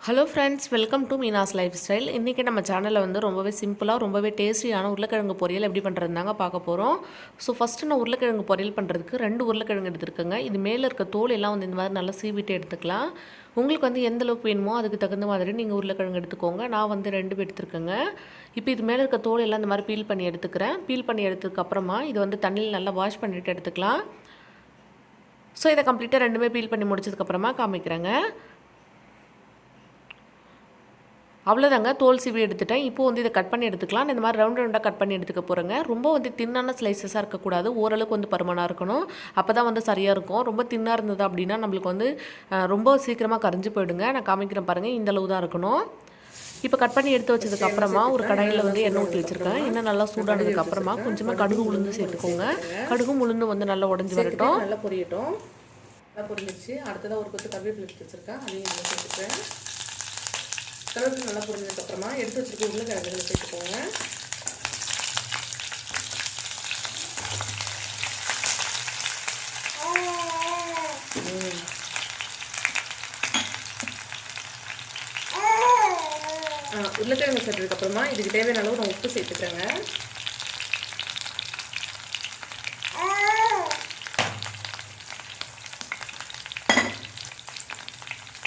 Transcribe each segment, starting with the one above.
Hello friends, welcome to Meena's life style. இன்றைக்கி நம்ம சேனலில் வந்து ரொம்பவே சிம்பிளாக ரொம்பவே டேஸ்டியான உருளைக்கிழங்கு பொரியல் எப்படி பண்ணுறதுனாங்க பார்க்க போகிறோம். ஸோ ஃபஸ்ட்டு நான் உருளைக்கிழங்கு பொரியல் பண்ணுறதுக்கு 2 உருளைக்கிழங்கு எடுத்துருக்கேங்க. இது மேலே இருக்க தோல் எல்லாம் வந்து இந்த மாதிரி நல்லா சீவிட்டு எடுத்துக்கலாம். உங்களுக்கு வந்து எந்த அளவுக்கு வேணுமோ அதுக்கு தகுந்த மாதிரி நீங்கள் உருளைக்கிழங்கு எடுத்துக்கோங்க. நான் வந்து 2 எடுத்துருக்கேங்க. இப்போ இது மேலே இருக்க தோல் எல்லாம் இந்த மாதிரி பீல் பண்ணி எடுத்துக்கிறேன். பீல் பண்ணி எடுத்ததுக்கப்புறமா இது வந்து தண்ணியில் நல்லா வாஷ் பண்ணிவிட்டு எடுத்துக்கலாம். ஸோ இதை கம்ப்ளீட்டாக 2மே பீல் பண்ணி முடிச்சதுக்கப்புறமா காமிக்கிறேங்க. அவ்வளோதாங்க, தோல் சீவி எடுத்துட்டேன். இப்போது வந்து இதை கட் பண்ணி எடுத்துக்கலாம். இந்த மாதிரி ரவுண்டாக கட் பண்ணி எடுத்துக்க போகிறேங்க. ரொம்ப வந்து தின்னான ஸ்லைசஸாக இருக்கக்கூடாது, ஓரளவுக்கு வந்து பருமனாக இருக்கணும். அப்போ தான் வந்து சரியாக இருக்கும். ரொம்ப தின்னாக இருந்தது அப்படின்னா நம்மளுக்கு வந்து ரொம்ப சீக்கிரமாக கரைஞ்சி போயிடுங்க. நான் காமிக்கிறேன் பாருங்கள், இந்த அளவு தான் இருக்கணும். இப்போ கட் பண்ணி எடுத்து வச்சதுக்கப்புறமா ஒரு கடாயில் வந்து எண்ணெய் ஊற்றி வச்சுருக்கேன். எண்ணெய் நல்லா சூடானதுக்கப்புறமா கொஞ்சமாக கடுகு உளுந்து சேர்த்துக்கோங்க. கடுகு உளுந்து வந்து நல்லா உடஞ்சி வரட்டும், நல்லா பொரியட்டும். நல்லா பொரிஞ்சிச்சு. அடுத்ததாக ஒரு கொத்து கருவேப்பிலை எடுத்து வச்சுருக்கேன், அதையும் நல்லா சேர்த்துக்கிறேன். கருவேப்பிலை நல்லா பொரிஞ்சதுக்கப்புறமா எடுத்து வச்சுருக்க உருளைக்கிழங்குகளை சேர்த்துக்கோங்க. உருளைக்கிழங்கு சேர்த்ததுக்கப்புறமா இதுக்கு தேவையான அளவு நான் உப்பு சேர்த்துக்கிறேங்க.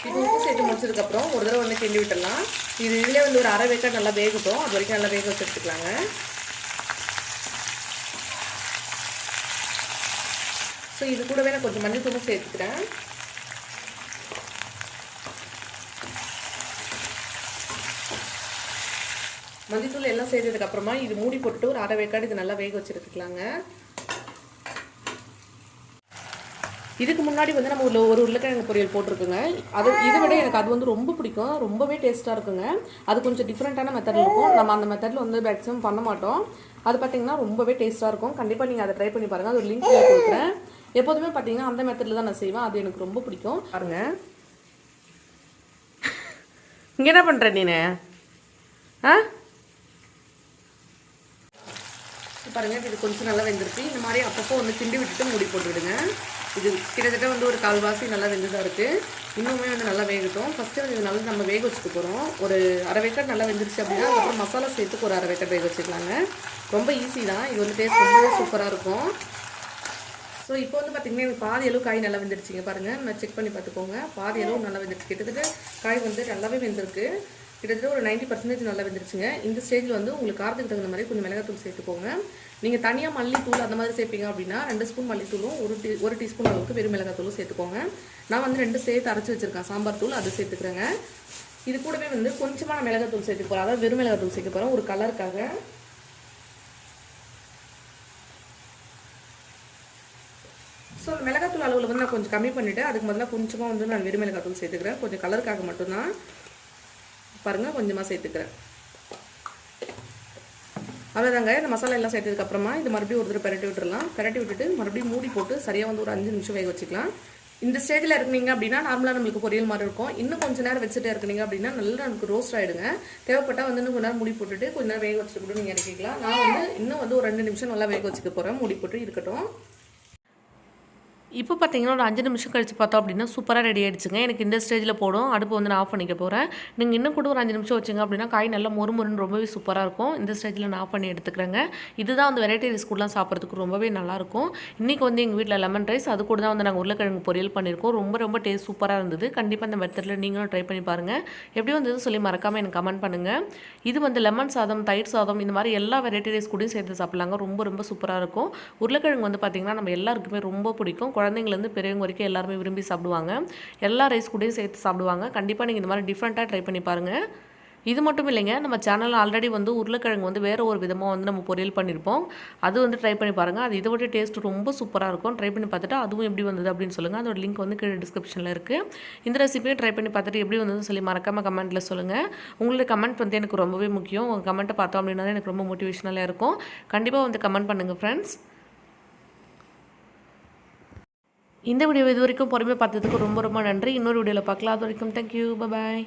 இப்போ உப்பு சேர்த்து முடிச்சதுக்கப்புறம் ஒரு தடவை வந்து கிண்டி விட்டுடலாம். இதிலே வந்து ஒரு அரை வேக்காடு நல்லா வேகட்டும். அது வரைக்கும் நல்லா வேக வச்சு எடுத்துக்கலாங்க. ஸோ இது கூடவே நான் கொஞ்சம் மஞ்சள் தூளும் சேர்த்துக்கிறேன். மஞ்சள் எல்லாம் சேர்த்ததுக்கப்புறமா இது மூடி போட்டுட்டு ஒரு அரை வேக்காடு இது நல்லா வேக வச்சு எடுத்துக்கலாங்க. இதுக்கு முன்னாடி வந்து நம்ம ஒரு உருளைக்கிழங்கு பொரியல் போட்டிருக்குங்க. இதை விட எனக்கு அது வந்து ரொம்ப பிடிக்கும். ரொம்பவே டேஸ்ட்டாக இருக்குங்க. அது கொஞ்சம் டிஃப்ரெண்ட்டான மெத்தடில் இருக்கும். நம்ம அந்த மெத்தடில் வந்து மேக்ஸிமம் பண்ண மாட்டோம். அது பார்த்திங்கன்னா ரொம்பவே டேஸ்ட்டாக இருக்கும். கண்டிப்பாக நீங்கள் அதை ட்ரை பண்ணி பாருங்கள். அது ஒரு லிங்க் கொடுக்குறேன். எப்போதுமே பார்த்தீங்கன்னா அந்த மெத்தடில் தான் நான் செய்வேன். அது எனக்கு ரொம்ப பிடிக்கும். பாருங்கள், இங்கே என்ன பண்ணுற நீ? பாருங்கள், இது கொஞ்சம் நல்லா வெந்திருக்கு. இந்த மாதிரி அப்பப்போ வந்து கிண்டி விட்டுட்டு மூடி போட்டு விடுங்க. இது கிட்டத்தட்ட வந்து ஒரு கால்வாசி நல்லா வெந்துதான் இருக்குது. இன்னுமே வந்து நல்லா வேகட்டும். ஃபஸ்ட்டு வந்து இது நல்லா நம்ம வேக வச்சுக்க போகிறோம். ஒரு அரை வேக்காடு நல்லா வெந்துருச்சு அப்படின்னா அதுக்கப்புறம் மசாலா சேர்த்துக்கு ஒரு அரை வேக்காடு வேக வச்சுக்கலாங்க. ரொம்ப ஈஸி தான். இது வந்து டேஸ்ட் ரொம்பவே சூப்பராக இருக்கும். ஸோ இப்போ வந்து பார்த்திங்கன்னா எனக்கு பாதி அளவு காய் நல்லா வெந்துருச்சுங்க. பாருங்கள், நான் செக் பண்ணி பார்த்துக்கோங்க. பாதி அளவு நல்லா வெந்துருச்சு. கிட்டத்தட்ட காய் வந்து நல்லாவே வெந்திருக்கு. கிட்டத்தட்ட ஒரு 90% நல்லா வெந்துருச்சுங்க. இந்த ஸ்டேஜில் வந்து உங்களுக்கு காரத்துக்கு தகுந்த மாதிரி கொஞ்சம் மிளகாத்தூள் சேர்த்துக்கோங்க. நீங்கள் தனியாக மல்லித்தூள் அந்த மாதிரி சேர்ப்பீங்க அப்படின்னா 2 ஸ்பூன் மல்லித்தூளும் ஒரு டீஸ்பூன் அளவுக்கு வெறும் மிளகாத்தூளும் சேர்த்துக்கோங்க. நான் வந்து 2 சேர்த்து அரைச்சி வச்சுருக்கேன் சாம்பார் தூள், அது சேர்த்துக்கிறேங்க. இது கூடவே வந்து கொஞ்சமாக நான் மிளகாத்தூள் சேர்த்துக்க போகிறேன். அதாவது வெறும் மிளகாத்தூள் சேர்க்க போகிறேன் ஒரு கலருக்காக. ஸோ மிளகாத்தூள் அளவில் வந்து நான் கொஞ்சம் கம்மி பண்ணிவிட்டு அதுக்கு முதல்ல கொஞ்சமாக வந்து நான் வெறும் மிளகாத்தூள் சேர்த்துக்கிறேன். கொஞ்சம் கலருக்காக மட்டும்தான். பாருங்கள், கொஞ்சமாக சேர்த்துக்கிறேன். அவ்வளோதாங்க. இந்த மசாலா எல்லாம் சேர்த்ததுக்கப்புறமா இது மறுபடியும் ஒரு தடவை பரட்டி விட்டுடலாம். பரட்டி விட்டுட்டு மறுபடியும் மூடி போட்டு சரியாக வந்து ஒரு 5 நிமிஷம் வேக வச்சுக்கலாம். இந்த ஸ்டேஜில் இருக்குனீங்க அப்படின்னா நார்மலாக நம்மளுக்கு பொரியல் மாதிரி இருக்கும். இன்னும் கொஞ்சம் நேரம் வச்சுட்டே இருக்குனீங்க அப்படின்னா நல்லா நமக்கு ரோஸ்ட் ஆகிடுங்க. தேவைப்பட்டால் வந்து இன்னும் கொஞ்சம் நேரம் மூடி போட்டுட்டு கொஞ்சம் நேரம் வேக வச்சுட்டு கூட நீங்கள் இறக்கிக்கலாம். நான் வந்து இன்னும் வந்து ஒரு 2 நிமிஷம் நல்லா வேக வச்சுக்க போகிறேன். மூடி போட்டு இருக்கட்டும். இப்போ பார்த்தீங்கன்னா ஒரு 5 நிமிஷம் கழிச்சு பார்த்தோம் அப்படின்னா சூப்பராக ரெடி ஆகிடுச்சுங்க. எனக்கு இந்த ஸ்டேஜில் போடும். அடுப்பு வந்து நான் ஆஃப் பண்ணிக்க போகிறேன். நீங்கள் இன்னும் கூட ஒரு 5 நிமிஷம் வச்சுங்க அப்படின்னா காய் நல்லா மொறுமொறுன்னு ரொம்பவே சூப்பராக இருக்கும். இந்த ஸ்டேஜில் நான் ஆஃப் பண்ணி எடுத்துக்கிறேங்க. இதுதான் வந்து வெரைட்டி ரைஸ் கூடலாம் சாப்பிட்றதுக்கு ரொம்பவே நல்லாயிருக்கும். இன்றைக்கி வந்து எங்கள் வீட்டில் லெமன் ரைஸ், அது கூட தான் வந்து நாங்கள் உருளைக்கிழங்கு பொரியல் பண்ணியிருக்கோம். ரொம்ப டேஸ்ட் சூப்பராக இருந்தது. கண்டிப்பாக இந்த மெத்தடில் நீங்களும் ட்ரை பண்ணி பாருங்கள். எப்படி வந்தது சொல்லி மறக்காமல் எனக்கு கமெண்ட் பண்ணுங்கள். இது வந்து லெமன் சாதம், தயிர் சாதம், இந்த மாதிரி எல்லா வெரைட்டி ரைஸ் கூடயும் சேர்த்து சாப்பிட்லாங்க. ரொம்ப சூப்பராக இருக்கும். உருளைக்கிழங்கு வந்து பார்த்திங்கன்னா நம்ம எல்லாருக்குமே ரொம்ப பிடிக்கும். குழந்தைங்கலேருந்து பெரியவங்க வரைக்கும் எல்லாருமே விரும்பி சாப்பிடுவாங்க. எல்லா ரைஸ் கூடயும் சேர்த்து சாப்பிடுவாங்க. கண்டிப்பாக நீங்கள் இந்த மாதிரி டிஃப்ரெண்ட்டாக ட்ரை பண்ணி பாருங்கள். இது மட்டும் இல்லைங்க, நம்ம சேனலில் ஆல்ரெடி வந்து உருளைக்கிழங்கு வந்து வேறு ஒரு விதமாக வந்து நம்ம பொரியல் பண்ணியிருப்போம். அது வந்து ட்ரை பண்ணி பாருங்கள். அது இதை விட டேஸ்ட் ரொம்ப சூப்பராக இருக்கும். ட்ரை பண்ணி பார்த்துட்டு அதுவும் எப்படி வந்தது அப்படின்னு சொல்லுங்கள். அதோட லிங்க் வந்து கீழே டிஸ்கிரிப்ஷனில் இருக்குது. இந்த ரெசிபியும் ட்ரை பண்ணி பார்த்துட்டு எப்படி வந்ததுன்னு சொல்லி மறக்காமல் கமெண்ட்டில் சொல்லுங்கள். உங்களுடைய கமெண்ட் வந்து எனக்கு ரொம்பவே முக்கியம். உங்கள் கமெண்ட்டை பார்த்தோம் அப்படின்னா எனக்கு ரொம்ப மோட்டிவேஷனலாக இருக்கும். கண்டிப்பாக வந்து கமெண்ட் பண்ணுங்கள் ஃப்ரெண்ட்ஸ். இந்த வீடியோ இது வரைக்கும் பொறுமையாக பார்த்ததுக்கு ரொம்ப நன்றி. இன்னொரு வீடியோவில் பார்க்கலாம். அது வரைக்கும் தேங்க்யூ, பாய்.